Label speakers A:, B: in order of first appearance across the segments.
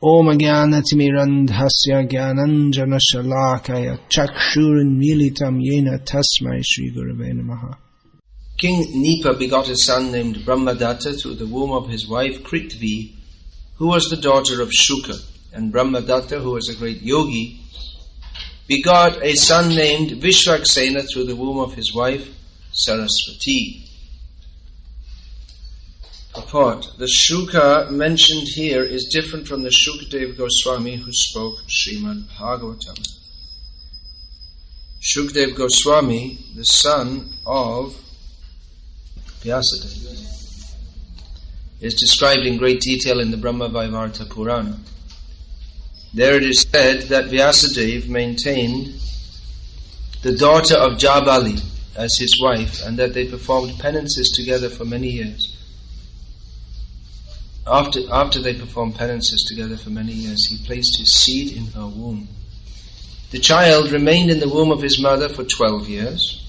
A: Om Jnanatimirandhasya Jnananjana Shalakaya Chakshurunmilitam Yena Tasmai Shri Gurave Namaha. King Nipa begot a son named Brahmadatta through the womb of his wife Kritvi, who was the daughter of Shuka. And Brahmadatta, who was a great yogi, begot a son named Vishvaksena through the womb of his wife Saraswati. Purport. The Shuka mentioned here is different from the Shukadeva Goswami who spoke Srimad Bhagavatam. Shukadeva Goswami, the son of Vyasadeva, is described in great detail in the Brahma Vaivarta Purana. There it is said that Vyasadeva maintained the daughter of Jabali as his wife, and that they performed penances together for many years. After they performed penances together for many years, he placed his seed in her womb. The child remained in the womb of his mother for 12 years.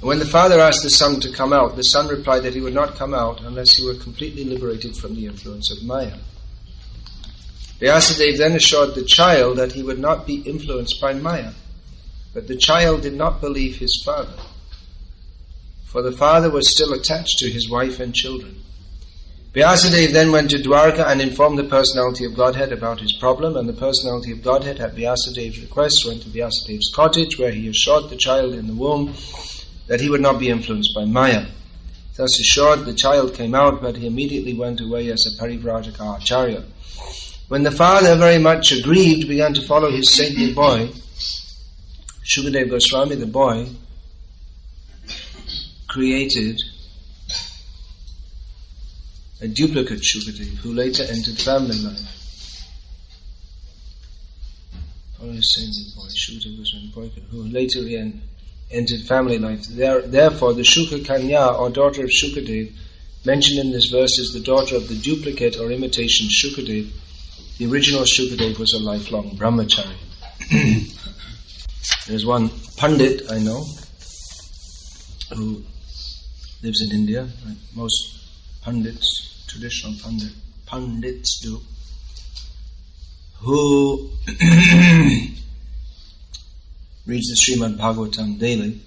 A: When the father asked the son to come out, the son replied that he would not come out unless he were completely liberated from the influence of Maya. Vyasadeva then assured the child that he would not be influenced by Maya. But the child did not believe his father, for the father was still attached to his wife and children. Vyasadeva then went to Dwarka and informed the personality of Godhead about his problem, and the personality of Godhead at Vyasadeva's request went to Vyasadeva's cottage, where he assured the child in the womb that he would not be influenced by Maya. Thus assured, the child came out, but he immediately went away as a Parivrajaka Acharya. When the father, very much aggrieved, began to follow his saintly boy, Shukadeva Goswami, the boy, created a duplicate Shukadeva who later entered family life. Follow his saintly boy, Shukadeva Goswami, who later entered family life. Therefore, the Shuka Kanya, or daughter of Shukadeva, mentioned in this verse is the daughter of the duplicate or imitation Shukadeva. The original Shukadeva was a lifelong brahmachari. There's one Pandit I know who lives in India, like most Pandits, traditional Pandits do, who reads the Srimad Bhagavatam daily,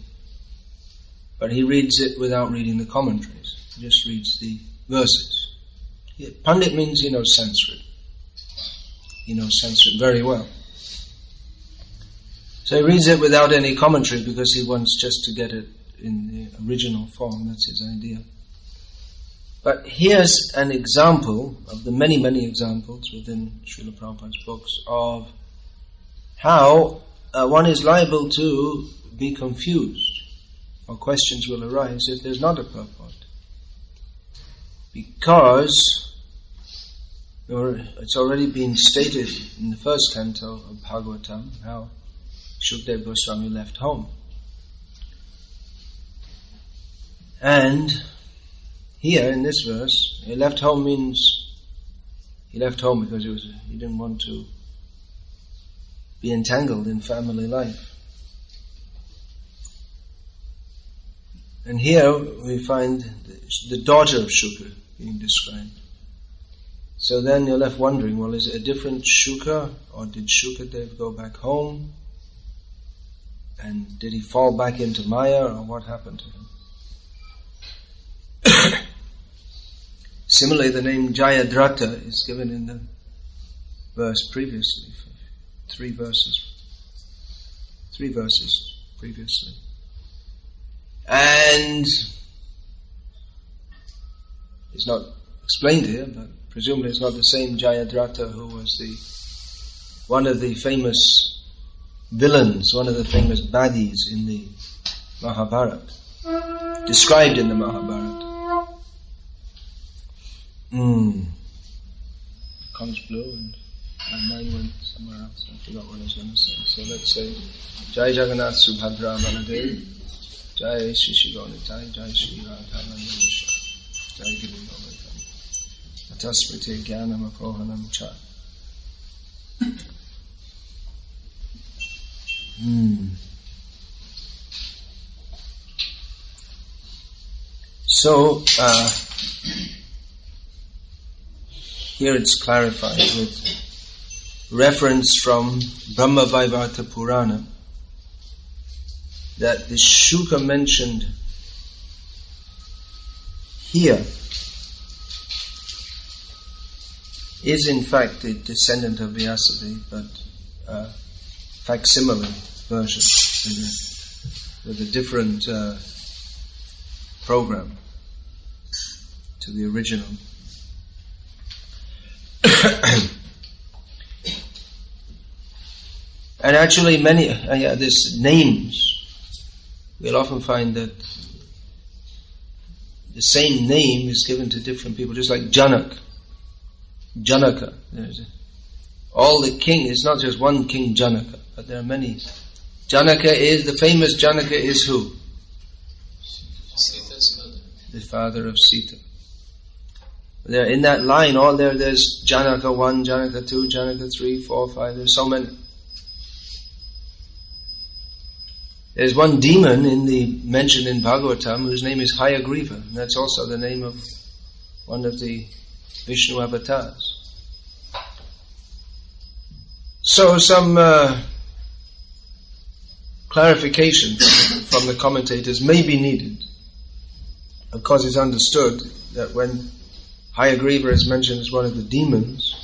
A: but he reads it without reading the commentaries. He just reads the verses. Pandit means he knows Sanskrit. He knows Sanskrit very well. So he reads it without any commentary because he wants just to get it in the original form. That's his idea. But here's an example of the many, many examples within Srila Prabhupada's books of how one is liable to be confused, or questions will arise if there's not a purport. Because it's already been stated in the first canto of Bhagavatam how Shukadeva Goswami left home. And here in this verse, he left home means he left home because he didn't want to be entangled in family life. And here we find the daughter of Shuka being described. So then you're left wondering, well, is it a different Shuka, or did Shukadev go back home? And did he fall back into Maya, or what happened to him? Similarly, the name Jayadratha is given in the verse previously, three verses previously. And it's not explained here, but presumably it's not the same Jayadratha who was one of the famous villains, one of the famous baddies in the Mahabharata, described in the Mahabharata. Comes blue and my mind went somewhere else. I forgot what I was going to say. So let's say Jai Jagannath Subhadra Baladev, Jai Shri Shri Gaunitai, Jai Shri Radha Nandisha, Jai Giri Govitam, Atasmriti Jnanam Apohanam Cha. So, here it's clarified with reference from Brahma Vaivarta Purana that the Shuka mentioned here is in fact a descendant of Vyasadeva, but facsimile version with a different program to the original. And actually many, this names, we'll often find that the same name is given to different people, just like Janaka. All the king, it's not just one king Janaka, but there are many. The famous Janaka is who? The father of Sita. There, in that line, there's Janaka 1, Janaka 2, Janaka 3, 4, 5, there's so many. There's one demon mentioned in Bhagavatam whose name is Hayagriva, and that's also the name of one of the Vishnu avatars. So some clarification from the commentators may be needed. Of course, it's understood that when Hayagriva is mentioned as one of the demons,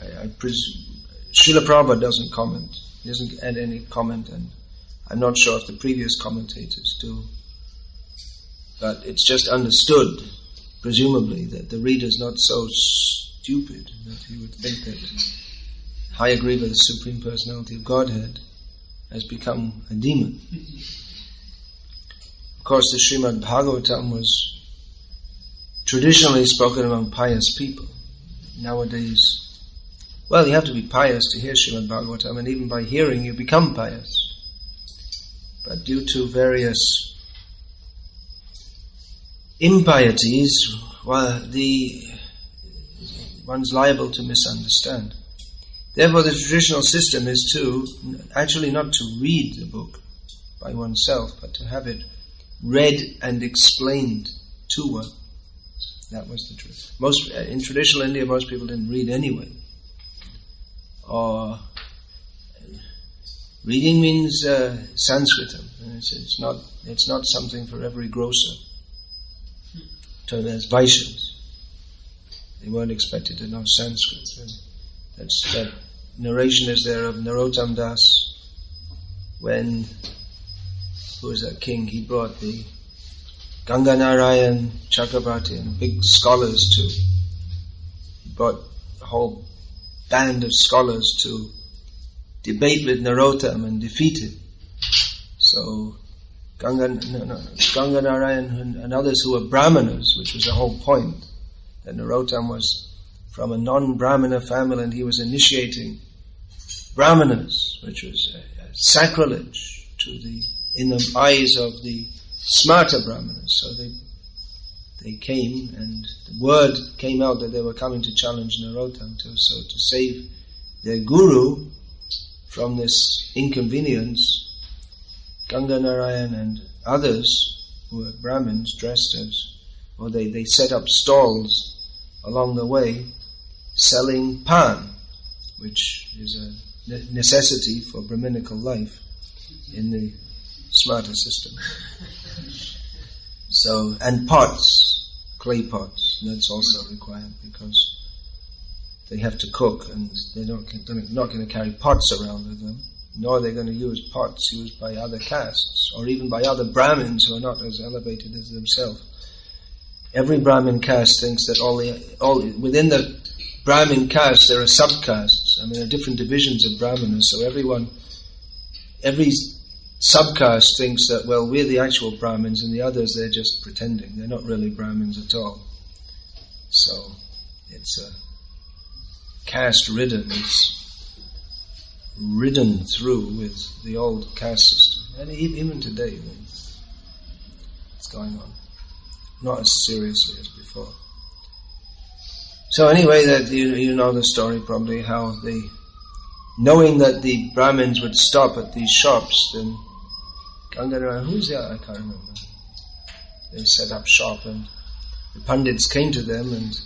A: I presume Srila Prabhupada doesn't comment. He doesn't add any comment, and I'm not sure if the previous commentators do. But it's just understood, presumably, that the reader's not so stupid that he would think that Hayagriva, the Supreme Personality of Godhead, has become a demon. Of course, the Srimad Bhagavatam was traditionally spoken among pious people. Nowadays, well, you have to be pious to hear Srimad Bhagavatam, and even by hearing you become pious. But due to various impieties, one's liable to misunderstand. Therefore, the traditional system is actually not to read the book by oneself, but to have it read and explained to one. That was the truth. In traditional India, most people didn't read anyway. Or reading means Sanskritam. It's not something for every grocer. So there's Vaishyas. They weren't expected to know Sanskrit. That narration is there of Narottam Das when, who was that king? He brought the Ganga Narayan Chakrabarti and big scholars he brought a whole band of scholars to debate with Narottam and defeat him. So Ganga Narayan and others who were Brahmanas, which was the whole point, that Narottam was from a non-Brahmana family and he was initiating Brahmanas, which was sacrilege in the eyes of the smarter Brahmanas. So they came, and the word came out that they were coming to challenge Narottam to save their guru from this inconvenience. Ganga Narayan and others who were Brahmins dressed they set up stalls along the way selling pan, which is a necessity for Brahminical life in the smarter system. So, and pots, clay pots, that's also required because they have to cook and they're not going to carry pots around with them, nor are they going to use pots used by other castes or even by other Brahmins who are not as elevated as themselves. Every Brahmin caste thinks that within the Brahmin caste there are subcastes. There are different divisions of Brahmanas, so every subcaste thinks that, well, we're the actual Brahmins and the others, they're just pretending. They're not really Brahmins at all. So it's a caste ridden. It's ridden through with the old caste system. And even today, it's going on. Not as seriously as before. So anyway, that you know the story probably, how knowing that the Brahmins would stop at these shops, then Ganga, who's that? I can't remember. They set up shop and the Pandits came to them and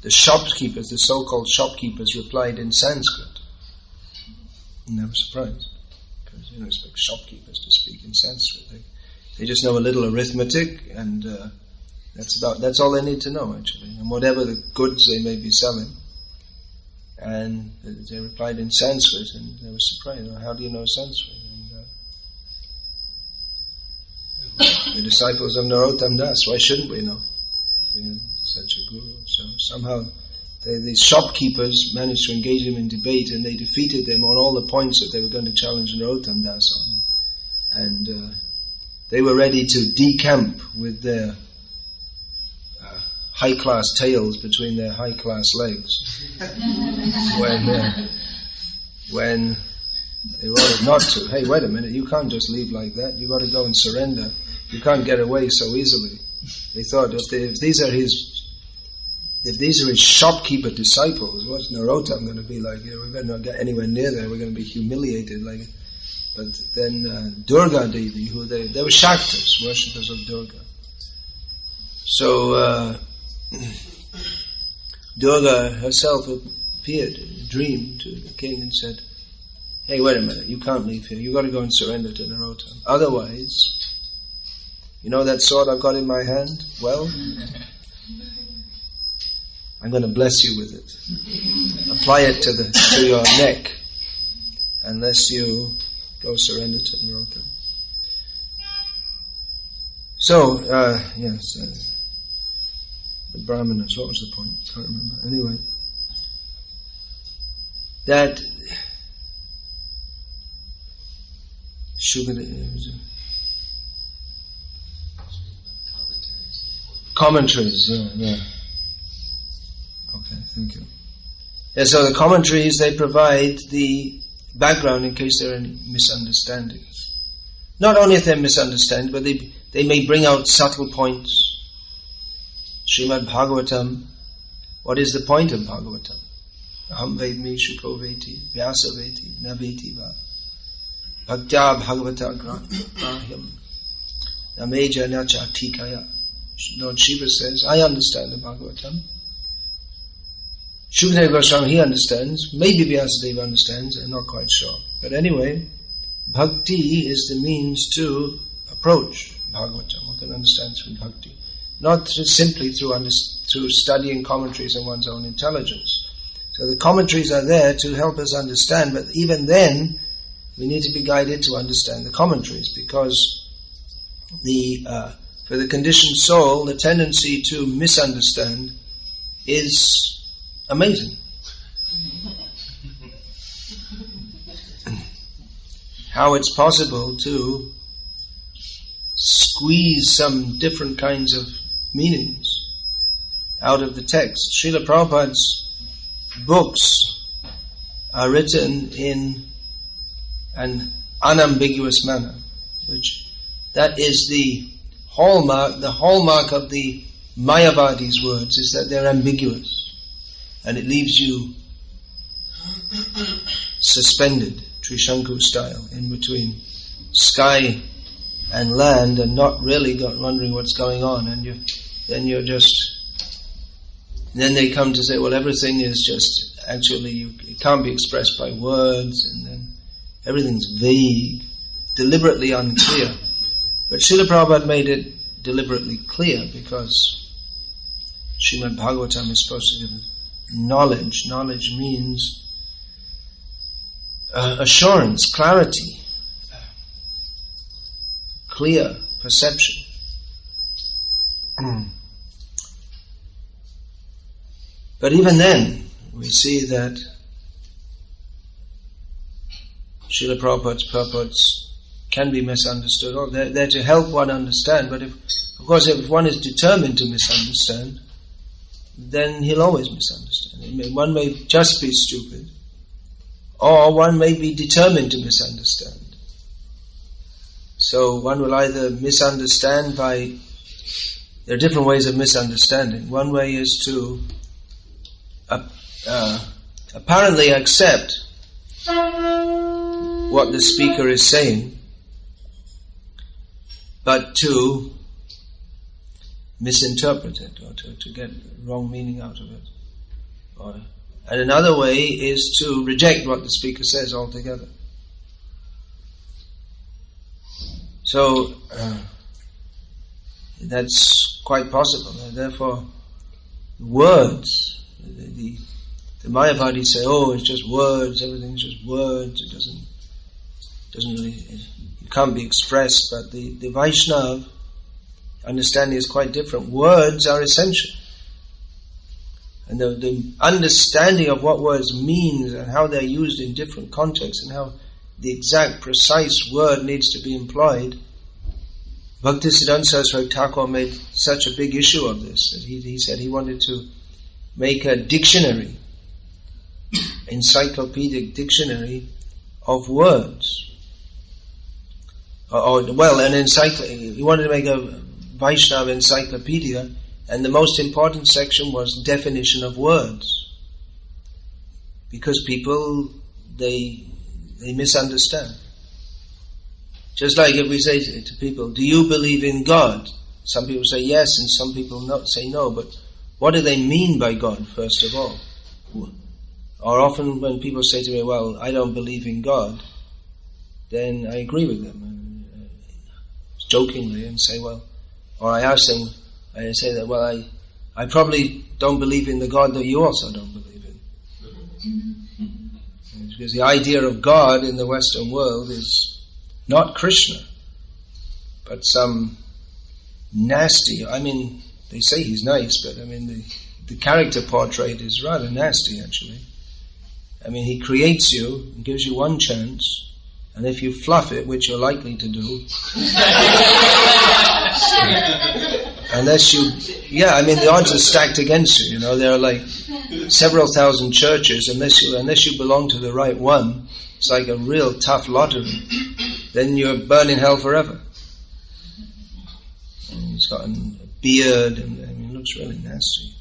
A: the shopkeepers, the so-called shopkeepers, replied in Sanskrit. And they were surprised, because you expect shopkeepers to speak in Sanskrit. They just know a little arithmetic, and that's all they need to know, actually. And whatever the goods they may be selling. And they replied in Sanskrit, and they were surprised. How do you know Sanskrit? And the disciples of Narottam Das, why shouldn't we know? We have such a guru. So somehow these shopkeepers managed to engage him in debate, and they defeated them on all the points that they were going to challenge Narottam Das on. And they were ready to decamp with their high-class tails between their high-class legs when they wanted not to. Hey, wait a minute, you can't just leave like that. You've got to go and surrender. You can't get away so easily. They thought, if these are his shopkeeper disciples, what's Narottam going to be like? We better not get anywhere near there. We're going to be humiliated. But then Durga Devi, who they were Shaktas, worshippers of Durga. So Durga herself appeared in a dream to the king and said, hey, wait a minute, you can't leave here. You've got to go and surrender to Narottam. Otherwise, you know that sword I've got in my hand? Well, I'm going to bless you with it. Apply it to your neck, unless you go surrender to Narottam. So, yes, the Brahmanas, what was the point? I can't remember. Anyway, that commentaries, yeah. Okay, thank you. Yeah, so the commentaries, they provide the background in case there are any misunderstandings. Not only if they're misunderstood, but they may bring out subtle points. Srimad Bhagavatam, what is the point of Bhagavatam? Aham vedmi shuko veti, vyasa veti, na veti va. Bhaktya bhagavata grahyam, nameja nacha tikaya. Lord Shiva says, I understand the Bhagavatam. Shukadeva Goswami, he understands. Maybe Vyasadeva understands, I'm not quite sure. But anyway, Bhakti is the means to approach Bhagavatam. One can understand through Bhakti. Not simply through studying commentaries and one's own intelligence. So the commentaries are there to help us understand, but even then, we need to be guided to understand the commentaries, because for the conditioned soul, the tendency to misunderstand is amazing. How it's possible to squeeze some different kinds of meanings out of the text. Srila Prabhupada's books are written in an unambiguous manner, that is the hallmark of the Mayavadi's words is that they're ambiguous, and it leaves you suspended, Trishanku style, in between sky and land, and not really wondering what's going on, and then they come to say, well, everything is just actually it can't be expressed by words, and then everything's vague, deliberately unclear. But Srila Prabhupada made it deliberately clear, because Srimad Bhagavatam is supposed to give knowledge. Knowledge means assurance, clarity, clear perception. But even then, we see that Srila Prabhupada's purports can be misunderstood, or they're to help one understand. But if one is determined to misunderstand, then he'll always misunderstand. One may just be stupid, or one may be determined to misunderstand. So one will either misunderstand there are different ways of misunderstanding. One way is to apparently accept what the speaker is saying, but to misinterpret it, or to get wrong meaning out of it. And another way is to reject what the speaker says altogether. So, that's quite possible. And therefore, words, the Mayavadis say, oh, it's just words, everything's just words, it doesn't really, it can't be expressed, but the Vaishnava understanding is quite different. Words are essential. And the understanding of what words mean and how they're used in different contexts and how the exact precise word needs to be employed. Bhaktisiddhanta Saraswati Thakur made such a big issue of this that he said he wanted to make a dictionary, encyclopedic dictionary of words. He wanted to make a Vaishnava encyclopedia, and the most important section was definition of words. Because people, they misunderstand. Just like if we say to people, do you believe in God? Some people say yes, and some people say no, but what do they mean by God, first of all? Or often when people say to me, well, I don't believe in God, then I agree with them, jokingly, and say, well, or I ask them, I say that, well, I probably don't believe in the God that you also don't believe in. Because the idea of God in the Western world is not Krishna, but some nasty, they say he's nice, but the character portrait is rather nasty, actually. He creates you and gives you one chance, and if you fluff it, which you're likely to do, unless you, the odds are stacked against you. There are like several thousand churches. Unless you belong to the right one, it's like a real tough lottery. Then you're burning hell forever. And he's got a beard, and he looks really nasty.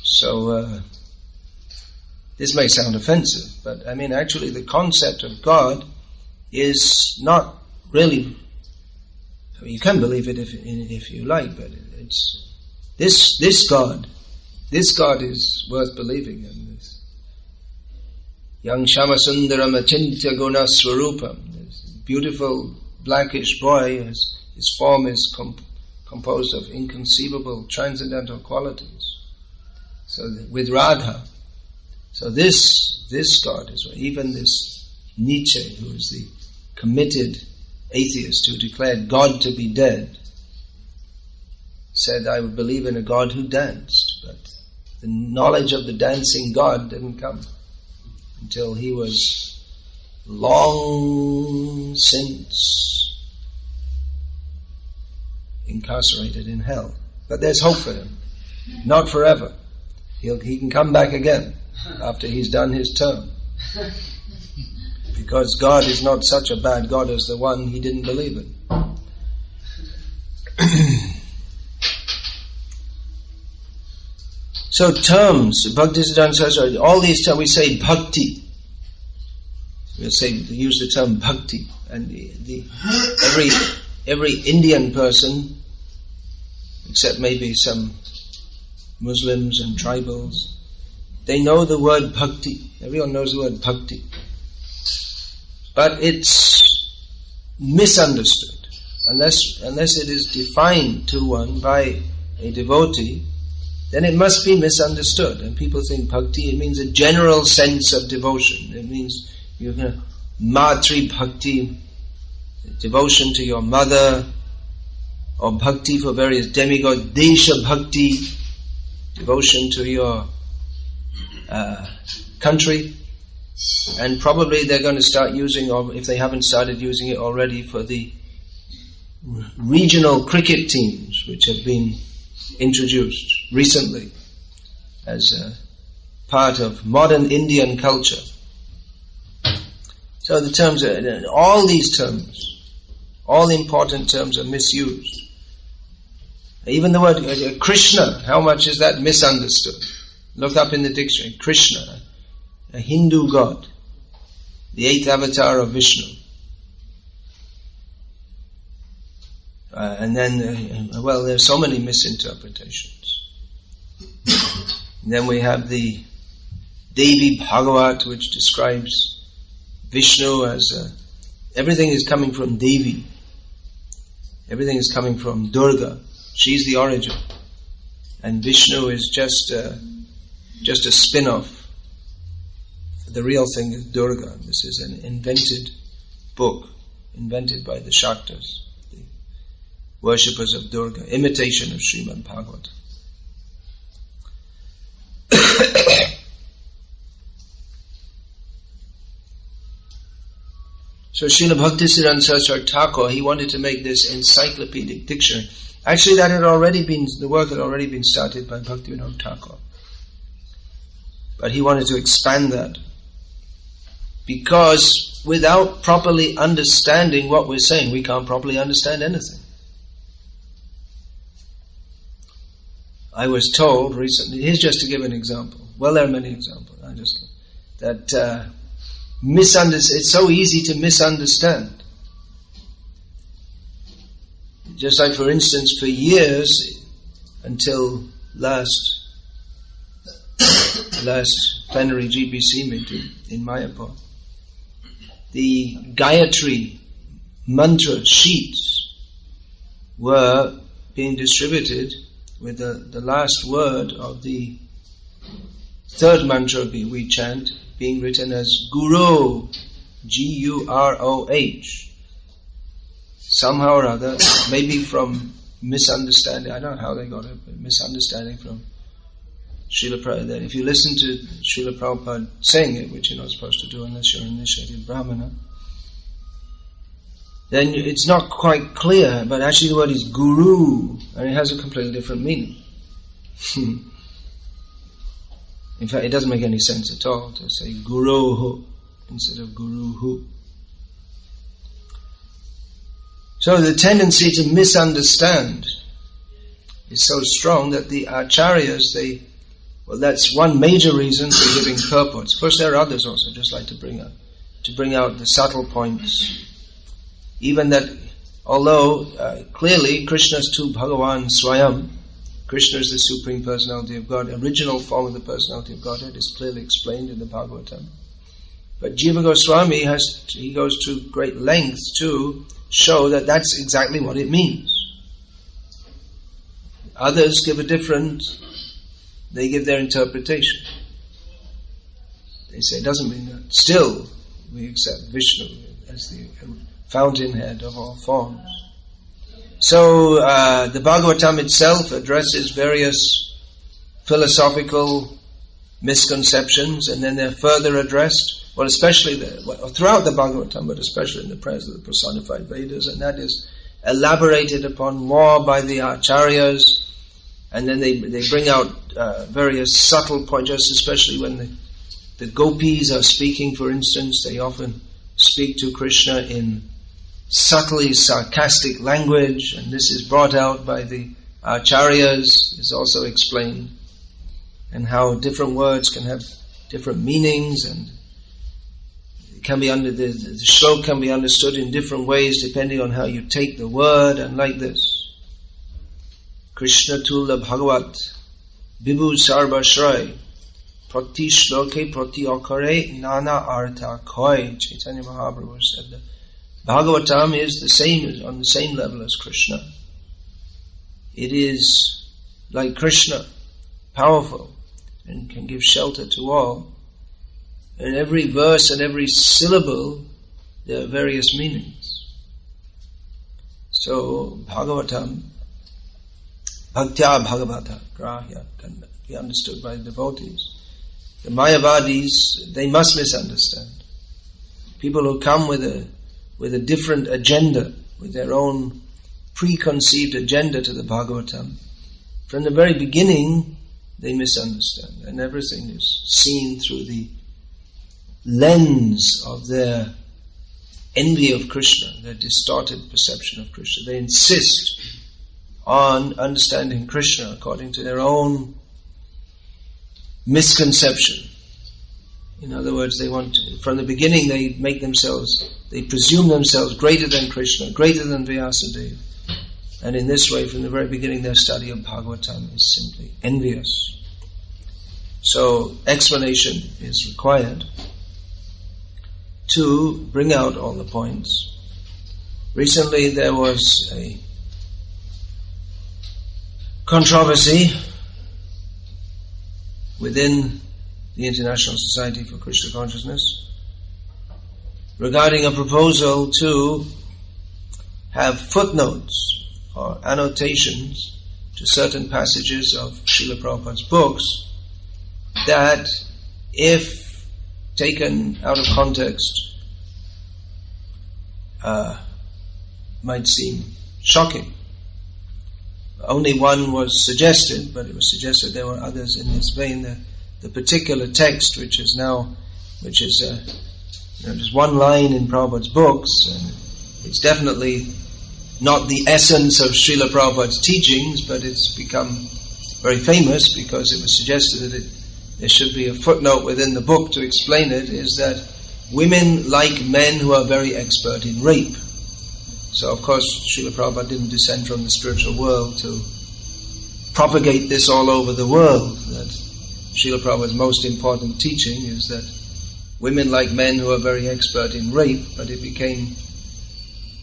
A: So this may sound offensive, but actually the concept of God is not really. You can believe it if you like, but it's this God. This God is worth believing in. This Yang Shamasundaram Achintya Guna Swarupam. This beautiful blackish boy, his form is composed of inconceivable transcendental qualities. So with Radha. So this God is, even this Nietzsche, who is the committed atheist who declared God to be dead, said, I would believe in a God who danced, but the knowledge of the dancing God didn't come until he was long since incarcerated in hell. But there's hope for him. Not forever. He can come back again after he's done his term. Because God is not such a bad God as the one he didn't believe in. So terms, Bhaktisiddhanta Saraswati, all these terms, we say bhakti. We use the term bhakti. And every Indian person, except maybe some Muslims and tribals, they know the word bhakti. Everyone knows the word bhakti. But it's misunderstood. Unless it is defined to one by a devotee, then it must be misunderstood. And people think bhakti, it means a general sense of devotion. It means matri bhakti, devotion to your mother, or bhakti for various demigods, desha bhakti, devotion to your country. And probably they're going to start using, or if they haven't started using it already, for the regional cricket teams which have been introduced recently as a part of modern Indian culture. So the terms are, all these terms, all important terms are misused. Even the word Krishna, how much is that misunderstood? Look up in the dictionary. Krishna, a Hindu god, the 8th avatar of Vishnu. And then, there's so many misinterpretations. And then we have the Devi Bhagavat, which describes Vishnu as everything is coming from Devi. Everything is coming from Durga. She's the origin. And Vishnu is just a spin-off. The real thing is Durga. This is an invented book, invented by the Shaktas, the worshippers of Durga, imitation of Srimad Bhagavatam. So Srila Bhaktisiddhanta Saraswati Thakur, he wanted to make this encyclopedic dictionary. Actually, the work had already been started by Bhaktivinoda Thakur. But he wanted to expand that. Because without properly understanding what we're saying, we can't properly understand anything. I was told recently, here's just to give an example. Well, there are many examples. It's so easy to misunderstand. Just like, for instance, for years, until last plenary GBC meeting in Mayapur, the Gayatri mantra sheets were being distributed with the last word of the third mantra we chant being written as Guru, G-U-R-O-H. Somehow or other, maybe from misunderstanding, I don't know how they got it, but misunderstanding from Srila Prabhupada. If you listen to Srila Prabhupada saying it, which you're not supposed to do unless you're an initiated Brahmana, then it's not quite clear, but actually the word is Guru, and it has a completely different meaning. In fact, it doesn't make any sense at all to say Guruhu instead of Guruhu. So the tendency to misunderstand is so strong that the acharyas, that's one major reason for giving purports. Of course, there are others also, just like to bring out the subtle points. Even that, although clearly Krishna's tu Bhagavan Swayam, Krishna is the Supreme Personality of God, original form of the Personality of Godhead is clearly explained in the Bhagavatam. But Jiva Goswami he goes to great lengths to show that that's exactly what it means. Others give they give their interpretation. They say it doesn't mean that. Still, we accept Vishnu as the fountainhead of all forms. So, the Bhagavatam itself addresses various philosophical misconceptions, and then they're further addressed, especially throughout the Bhagavatam, but especially in the prayers of the personified Vedas, and that is elaborated upon more by the acharyas, and then they bring out various subtle points, just especially when the gopis are speaking, for instance, they often speak to Krishna in subtly sarcastic language, and this is brought out by the acharyas, is also explained, and how different words can have different meanings, and it can be the shlok can be understood in different ways depending on how you take the word, and like this. Krishna Tula Bhagavat Vibhu Sarva Shray Prati Shloke Prati Akare Nana Artha Koi. Chaitanya Mahaprabhu said that Bhagavatam is on the same level as Krishna. It is like Krishna, powerful, and can give shelter to all. In every verse and every syllable, there are various meanings. So, Bhagavatam, Bhaktya Bhagavata, Grahya, can be understood by the devotees. The Mayavadis, they must misunderstand. People who come with a different agenda, with their own preconceived agenda to the Bhagavatam, from the very beginning, they misunderstand, and everything is seen through the lens of their envy of Krishna, their distorted perception of Krishna. They insist on understanding Krishna according to their own misconception. In other words, from the beginning they presume themselves greater than Krishna, greater than Vyasadeva. And in this way, from the very beginning, their study of Bhagavatam is simply envious. So explanation is required to bring out all the points. Recently there was a controversy within the International Society for Krishna Consciousness regarding a proposal to have footnotes or annotations to certain passages of Srila Prabhupada's books that, if taken out of context, might seem shocking. Only one was suggested, but it was suggested there were others in this vein. The particular text, which is just one line in Prabhupada's books, and it's definitely not the essence of Srila Prabhupada's teachings, but it's become very famous because it was suggested that there should be a footnote within the book to explain it, is that women like men who are very expert in rape. So of course Srila Prabhupada didn't descend from the spiritual world to propagate this all over the world. That Srila Prabhupada's most important teaching is that women like men who are very expert in rape, but it became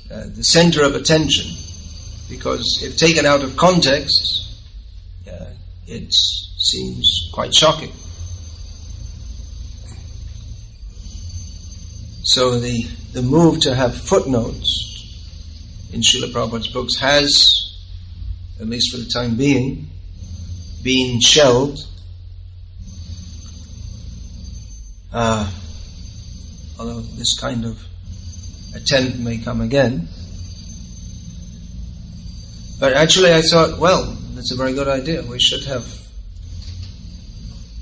A: the center of attention because if taken out of context, it seems quite shocking. So the move to have footnotes in Srila Prabhupada's books has, at least for the time being, been shelved. Although this kind of attempt may come again. But actually I thought, well, that's a very good idea. We should have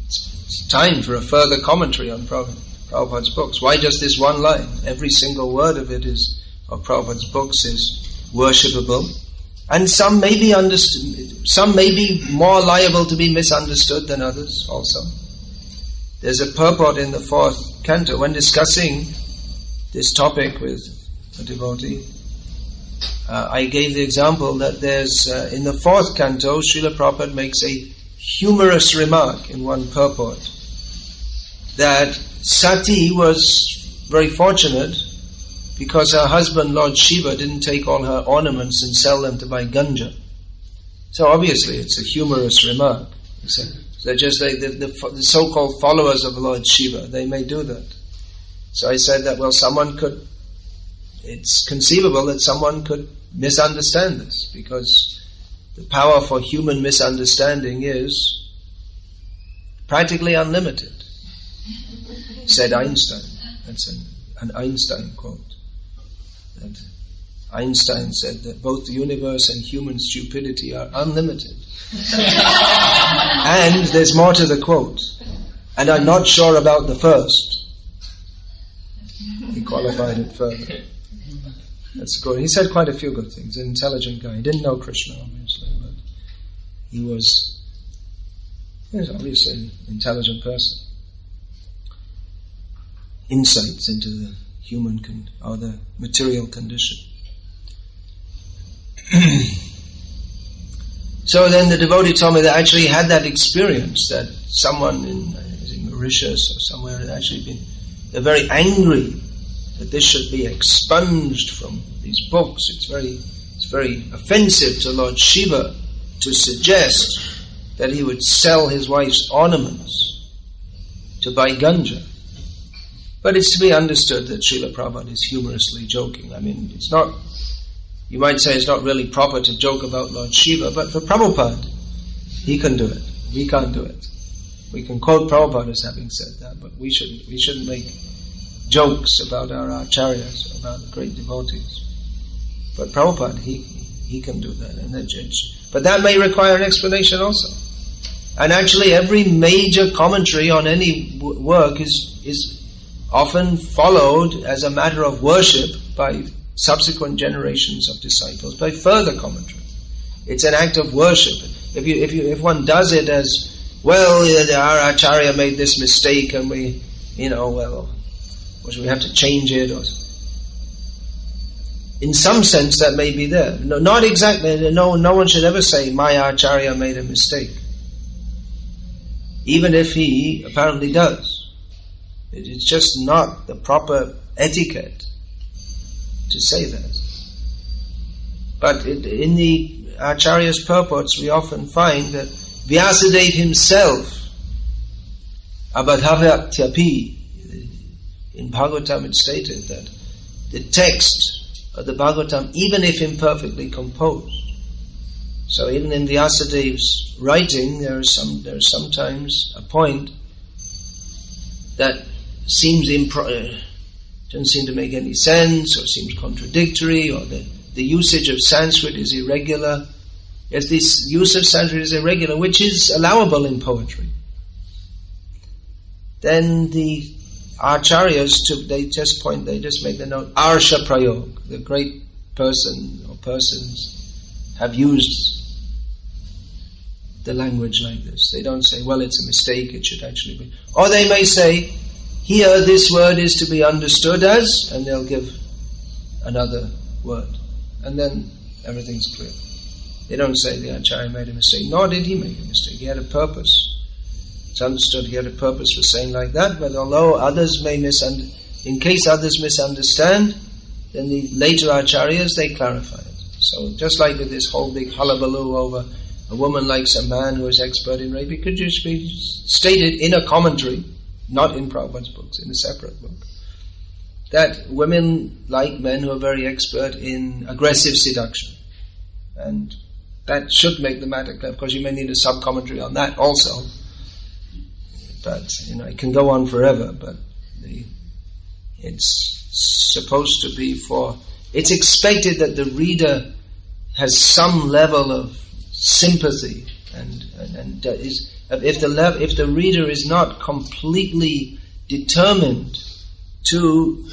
A: it's time for a further commentary on Prabhupada's books. Why just this one line? Every single word of it of Prabhupada's books is worshipable, and some may be more liable to be misunderstood than others also. There's a purport in the 4th canto when discussing this topic with a devotee. I gave the example that there's in the 4th canto, Srila Prabhupada makes a humorous remark in one purport that Sati was very fortunate because her husband, Lord Shiva, didn't take all her ornaments and sell them to buy ganja. So obviously it's a humorous remark. They're just like the so-called followers of Lord Shiva. They may do that. So I said that, well, it's conceivable that someone could misunderstand this because the power for human misunderstanding is practically unlimited, said Einstein. That's an Einstein quote. That Einstein said that both the universe and human stupidity are unlimited. And there's more to the quote. And I'm not sure about the first. He qualified it further. That's good. He said quite a few good things. An intelligent guy. He didn't know Krishna, obviously, but he was obviously an intelligent person. Insights into the human or the material condition. So then the devotee told me that actually he had that experience, that someone in Mauritius or somewhere had actually been, they're very angry that this should be expunged from these books. It's very offensive to Lord Shiva to suggest that he would sell his wife's ornaments to buy ganja. But it's to be understood that Srila Prabhupada is humorously joking. I mean, it's not, you might say it's not really proper to joke about Lord Shiva, but for Prabhupada, he can do it. We can't do it. We can quote Prabhupada as having said that, but we shouldn't make jokes about our acharyas, about the great devotees. But Prabhupada, he can do that. But that may require an explanation also. And actually every major commentary on any work is often followed as a matter of worship by subsequent generations of disciples, by further commentary. It's an act of worship. If one does it as, well, our acharya made this mistake and we have to change it, or in some sense that may be there. No, not exactly. No one should ever say, my acharya made a mistake. even if he apparently does. It's just not the proper etiquette to say that. But in the Acharya's purports, we often find that Vyasadeva himself, Abhadhavyatyapi, in Bhagavatam it's stated that the text of the Bhagavatam, even if imperfectly composed, so even in Vyasadev's writing, there is sometimes a point that seems doesn't seem to make any sense, or seems contradictory, or the usage of Sanskrit is irregular. If this use of Sanskrit is irregular, which is allowable in poetry, then the Acharyas, they just make the note, Arsha Prayog, the great person or persons have used the language like this. They don't say, well, it's a mistake, it should actually be. Or they may say, here this word is to be understood as, and they'll give another word. And then everything's clear. They don't say the Acharya made a mistake, nor did he make a mistake. He had a purpose. It's understood he had a purpose for saying like that, but although others may in case others misunderstand, then the later Acharyas, they clarify it. So just like with this whole big hullabaloo over a woman likes a man who is expert in rape, it could just be stated in a commentary, not in Prabhupada's books, in a separate book, that women like men who are very expert in aggressive seduction. And that should make the matter clear. Of course, you may need a sub-commentary on that also. But, it can go on forever, but it's supposed to be it's expected that the reader has some level of sympathy, and if the reader is not completely determined to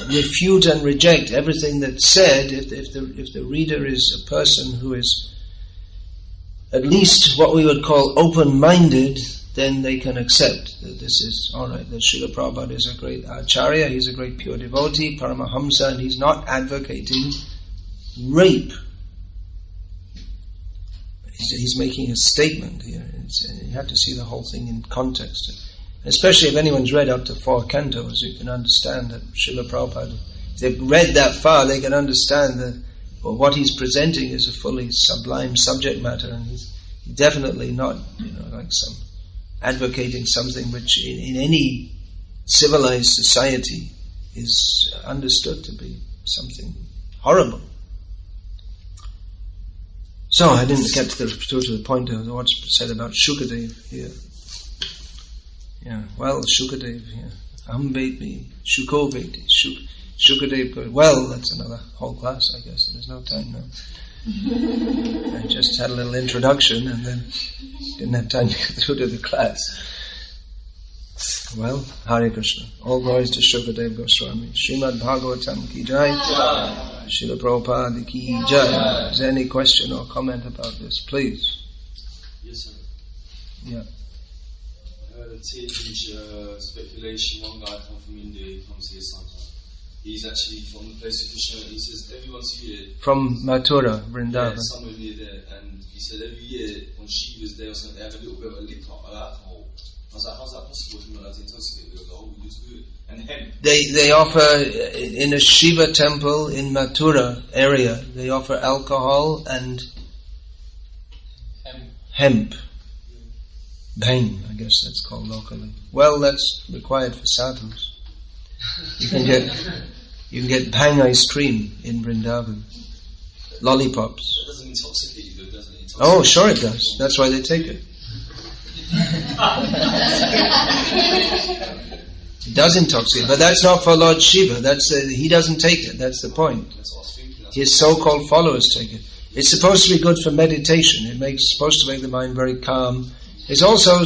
A: refute and reject everything that's said, if the reader is a person who is at least what we would call open-minded, then they can accept that this is alright, that Srila Prabhupada is a great Acharya, he's a great pure devotee, Paramahamsa, and he's not advocating rape. He's making a statement here. You have to see the whole thing in context. Especially if anyone's read up to 4 cantos, you can understand that Srila Prabhupada, if they've read that far, they can understand that what he's presenting is a fully sublime subject matter, and he's definitely not, like some advocating something which in any civilized society is understood to be something horrible. So I didn't get to the point of what's said about Shukadev here. Yeah, well, Shukadev here. Ambeti, Shukoveti, Shukadev. Well, that's another whole class, I guess. There's no time now. I just had a little introduction and then didn't have time to get through to the class. Well, Hare Krishna. All glories to Shukadev Goswami. Srimad Bhagavatam ki jai. Srila Prabhupada ki jai. Is there any question or comment about this? Please.
B: Yes, sir.
A: Yeah.
B: I heard a teenage speculation. One guy come from India, he comes here sometimes. He's actually from the place of Krishna. He says every once a year.
A: From Mathura, Vrindavan.
B: Yeah, somewhere near there. And he said every year when she was there or something, they have a little bit of a lick up of alcohol. I was like, how's that possible? He was intoxicated with alcohol. We just do it. And hemp. They
A: offer in a Shiva temple in Mathura area. They offer alcohol and hemp. Bhang, I guess that's called locally. Well, that's required for sadhus. You can get bhang ice cream in Vrindavan. Lollipops.
B: That doesn't intoxicate you, though, doesn't it?
A: Oh, sure it does. That's why they take it. It does intoxicate, but that's not for Lord Shiva. He doesn't take it. That's the point. His so-called followers take it. It's supposed to be good for meditation. Supposed to make the mind very calm. It's also,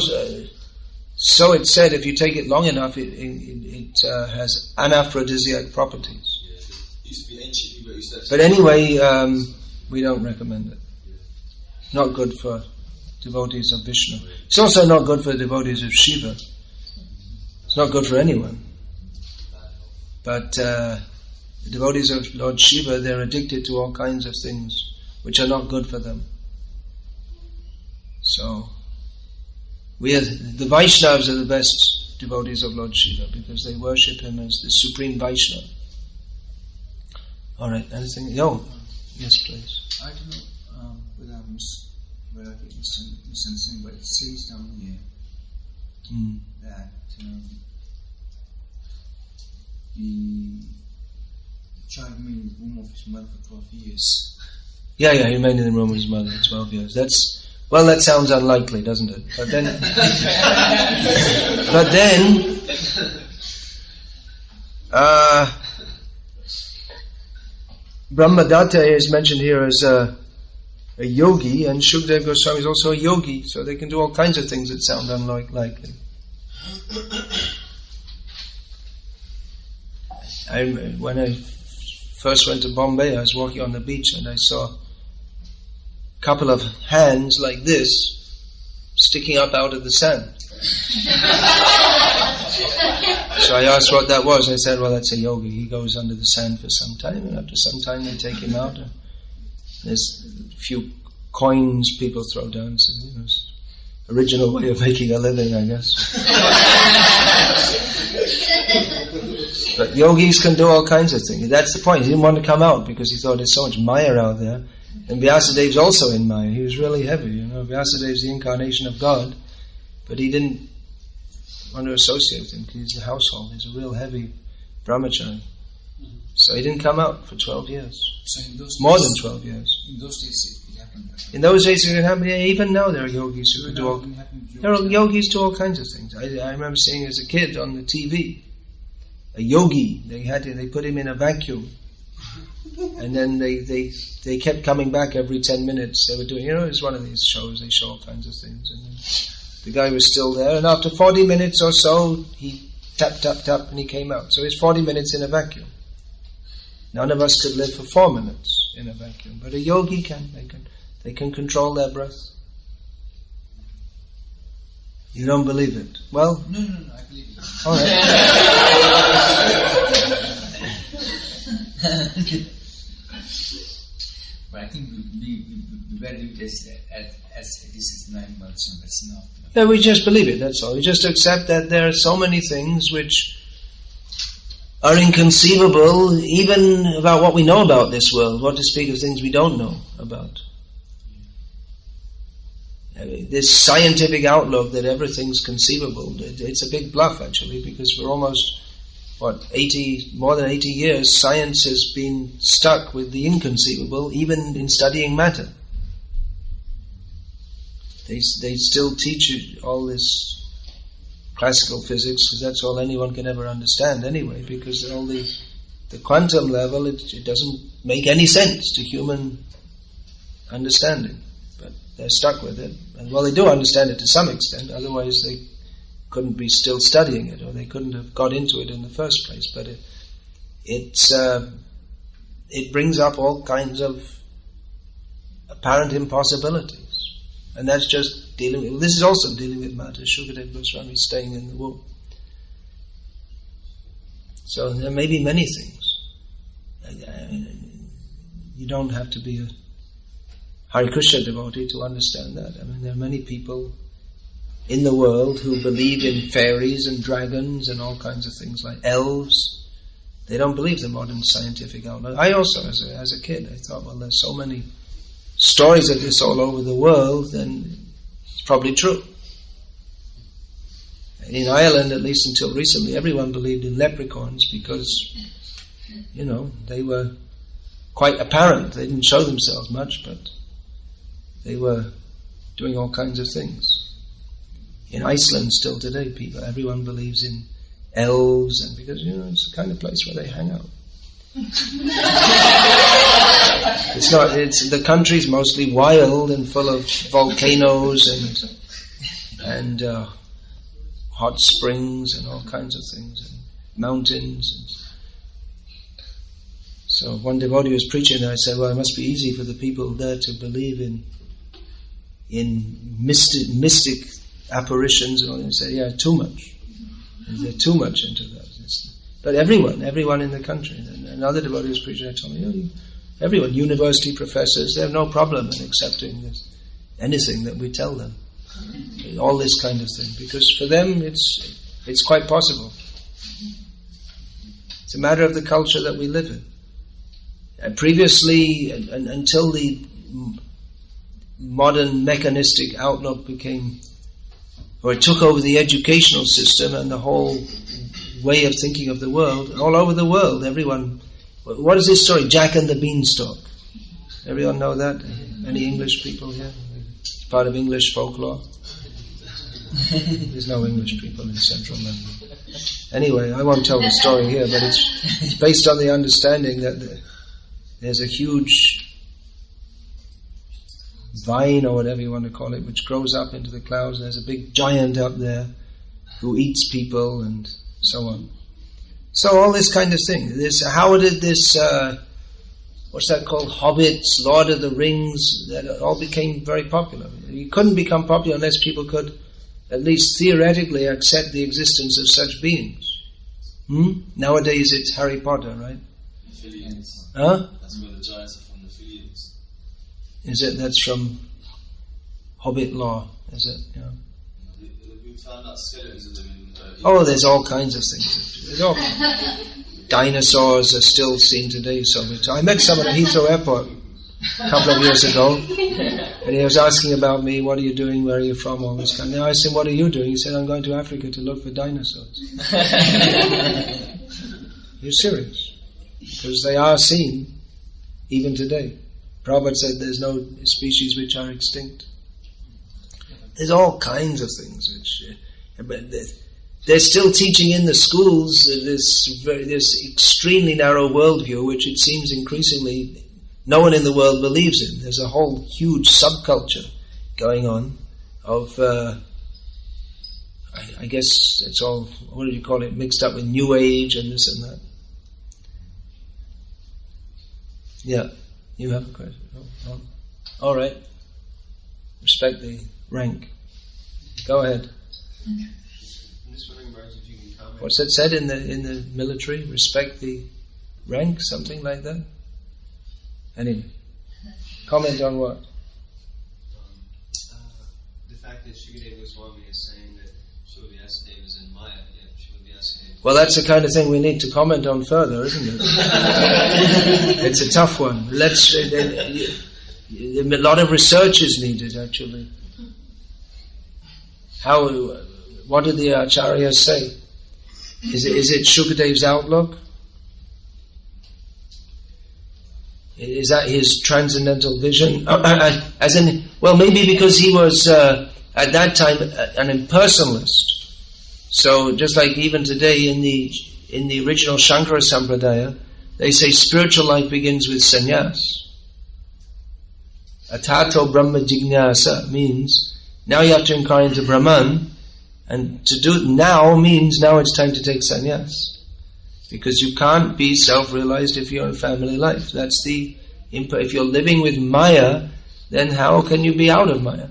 A: so it's said, if you take it long enough, it has anaphrodisiac properties.
B: Yeah, it used to be ancient,
A: but anyway, we don't recommend it. Not good for devotees of Vishnu. It's also not good for devotees of Shiva. It's not good for anyone. But the devotees of Lord Shiva, they're addicted to all kinds of things which are not good for them. So The Vaishnavas are the best devotees of Lord Shiva because they worship him as the supreme Vaishnava. All right, anything? Yes, please.
C: I don't know whether I get misunderstanding, but it says down here that the child remained in the womb of his mother for 12 years.
A: Yeah, he remained in the womb of his mother for 12 years. That sounds unlikely, doesn't it? But then, Brahmadatta is mentioned here as a yogi, and Shukdev Goswami is also a yogi, so they can do all kinds of things that sound unlikely. When I first went to Bombay, I was walking on the beach and I saw a couple of hands like this sticking up out of the sand. So I asked what that was. I said, well, that's a yogi. He goes under the sand for some time, and after some time they take him out. There's a few coins people throw down. So, it's an original way of making a living, I guess. But yogis can do all kinds of things. That's the point. He didn't want to come out because he thought there's so much Maya out there. And Vyasadev's also in Maya. He was really heavy. Vyasadev's the incarnation of God, but he didn't want to associate with him because he's the household. He's a real heavy brahmachari. So he didn't come out for 12 years.
C: So in those
A: more
C: days,
A: than 12 years.
C: In those days it happened.
A: In those days it happened. Yeah, even now there are yogis who do all. There are yogis do all kinds of things. I remember seeing as a kid on the TV a yogi. They put him in a vacuum, and then they kept coming back every 10 minutes. They were doing, it's one of these shows. They show all kinds of things, and then the guy was still there. And after 40 minutes or so, he tap, and he came out. So it's 40 minutes in a vacuum. None of us could live for 4 minutes in a vacuum, but a yogi can. They can control their breath. You don't believe it? Well,
C: no, I believe it.
A: All right.
C: But I think we value this as this is 9 months, and that's enough.
A: Yeah, we just believe it. That's all. We just accept that there are so many things which are inconceivable, even about what we know about this world. What to speak of things we don't know about. This scientific outlook that everything's conceivable, it's a big bluff actually, because for almost, more than 80 years, science has been stuck with the inconceivable, even in studying matter. They still teach you all this classical physics, because that's all anyone can ever understand anyway, because all the quantum level, it doesn't make any sense to human understanding. But they're stuck with it. And well, they do understand it to some extent, otherwise they couldn't be still studying it, or they couldn't have got into it in the first place. But it brings up all kinds of apparent impossibilities. And that's just this is also dealing with matter. Shukadeva Goswami staying in the womb. So there may be many things. You don't have to be a Hare Krishna devotee to understand that. There are many people in the world who believe in fairies and dragons and all kinds of things like elves. They don't believe the modern scientific outlook. I also, as a kid, I thought, well, there's so many stories of this all over the world, then it's probably true. And in Ireland, at least until recently, everyone believed in leprechauns because, they were quite apparent. They didn't show themselves much, but they were doing all kinds of things. In Iceland, still today, everyone believes in elves, and because it's the kind of place where they hang out. The country's mostly wild and full of volcanoes and hot springs and all kinds of things, and mountains. So one devotee was preaching there. I said, well, it must be easy for the people there to believe in mystic apparitions and all that. He said, yeah, too much. They're too much into that. But everyone in the country. And another devotee was preaching, I told me, everyone, university professors, they have no problem in accepting anything that we tell them. All this kind of thing. Because for them it's quite possible. It's a matter of the culture that we live in. And previously, until the modern mechanistic outlook became, or it took over the educational system and the whole way of thinking of the world, all over the world, everyone... What is this story? Jack and the Beanstalk. Everyone know that? Any English people here? It's part of English folklore. There's no English people in Central London. Anyway, I won't tell the story here, but it's based on the understanding that there's a huge vine, or whatever you want to call it, which grows up into the clouds. There's a big giant up there who eats people and so on. So all this kind of thing. How did this, what's that called? Hobbits, Lord of the Rings, that all became very popular. You couldn't become popular unless people could, at least theoretically, accept the existence of such beings. Nowadays it's Harry Potter, right?
B: Affiliates.
A: Huh?
B: That's where the giants are from, the affiliates.
A: Is it? That's from Hobbit law, is it? Yeah.
B: We found out skeletons of them in...
A: Oh, there's all kinds of things. There's all dinosaurs are still seen today. So I met someone at Heathrow Airport a couple of years ago, and he was asking about me. What are you doing? Where are you from? All this kind of. I said, "What are you doing?" He said, "I'm going to Africa to look for dinosaurs." You're serious? Because they are seen even today. Prabhupada said there's no species which are extinct. There's all kinds of things which. But they're still teaching in the schools this extremely narrow worldview, which it seems increasingly no one in the world believes in. There's a whole huge subculture going on of, I guess it's all, what do you call it, mixed up with New Age and this and that. Yeah, you have a question? Oh. All right. Respect the rank. Go ahead. What's that said in the military? Respect the rank, something like that? Anyway, comment on what?
D: The fact that Shukadeva Swami is saying that Shukadeva is in Maya, yet Shukadeva.
A: Well, that's the kind of thing we need to comment on further, isn't it? It's a tough one. A lot of research is needed, actually. What did the Acharyas say? Is it Shukadev's outlook? Is that his transcendental vision? As in, well, maybe because he was at that time an impersonalist. So just like even today in the original Shankara Sampradaya, they say spiritual life begins with sannyas. Atato Brahma Jignasa means now you have to inquire into Brahman. And to do it now means now it's time to take sannyas. Because you can't be self-realized if you're in family life. If you're living with Maya, then how can you be out of Maya?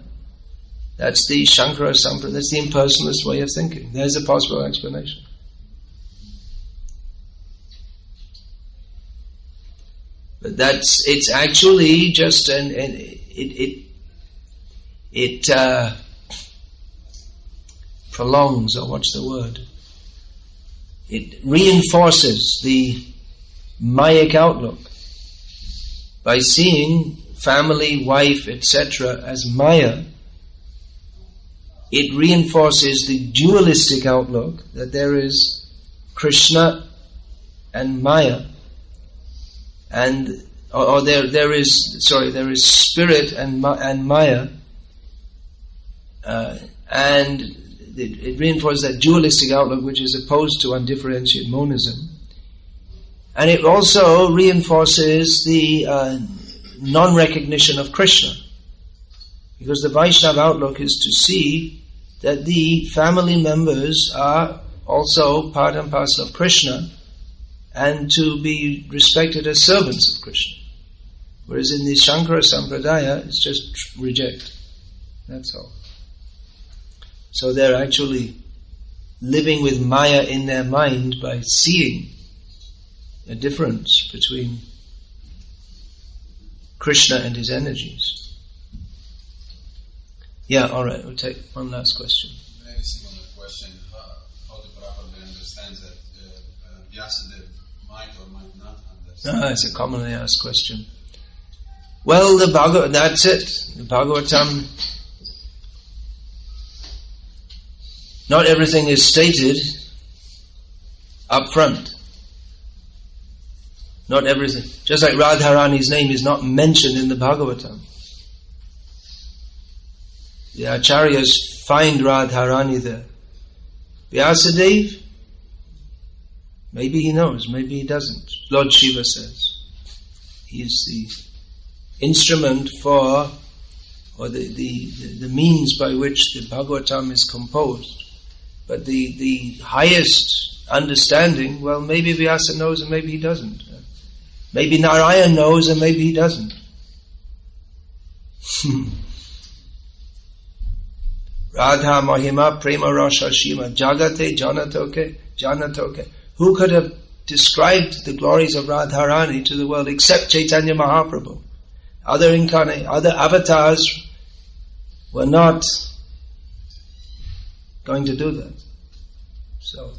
A: That's the Shankara Sampradaya, that's the impersonalist way of thinking. There's a possible explanation. But it's actually just it prolongs, or what's the word? It reinforces the Mayic outlook by seeing family, wife, etc. as Maya. It reinforces the dualistic outlook that there is Krishna and Maya, and there is spirit and Maya, and it reinforces that dualistic outlook which is opposed to undifferentiated monism. And it also reinforces the non-recognition of Krishna. Because the Vaishnava outlook is to see that the family members are also part and parcel of Krishna and to be respected as servants of Krishna. Whereas in the Shankara Sampradaya, it's just reject. That's all. So they're actually living with Maya in their mind by seeing a difference between Krishna and his energies. Yeah, alright, we'll take one last question.
E: Very similar question. How the Prabhupada understands that Vyasadeva might or might not understand?
A: It's a commonly asked question. Well, that's it. The Bhagavatam, not everything is stated up front. Not everything. Just like Radharani's name is not mentioned in the Bhagavatam. The Acharyas find Radharani there. Vyasadeva, maybe he knows, maybe he doesn't. Lord Shiva says. He is the instrument for, or the means by which the Bhagavatam is composed. But the highest understanding, well, maybe Vyasa knows and maybe he doesn't. Maybe Narayan knows and maybe he doesn't. Radha Mahima Prema Rasha Shima Jagate Janatoke. Who could have described the glories of Radharani to the world except Chaitanya Mahaprabhu? Other avatars were not going to do that. So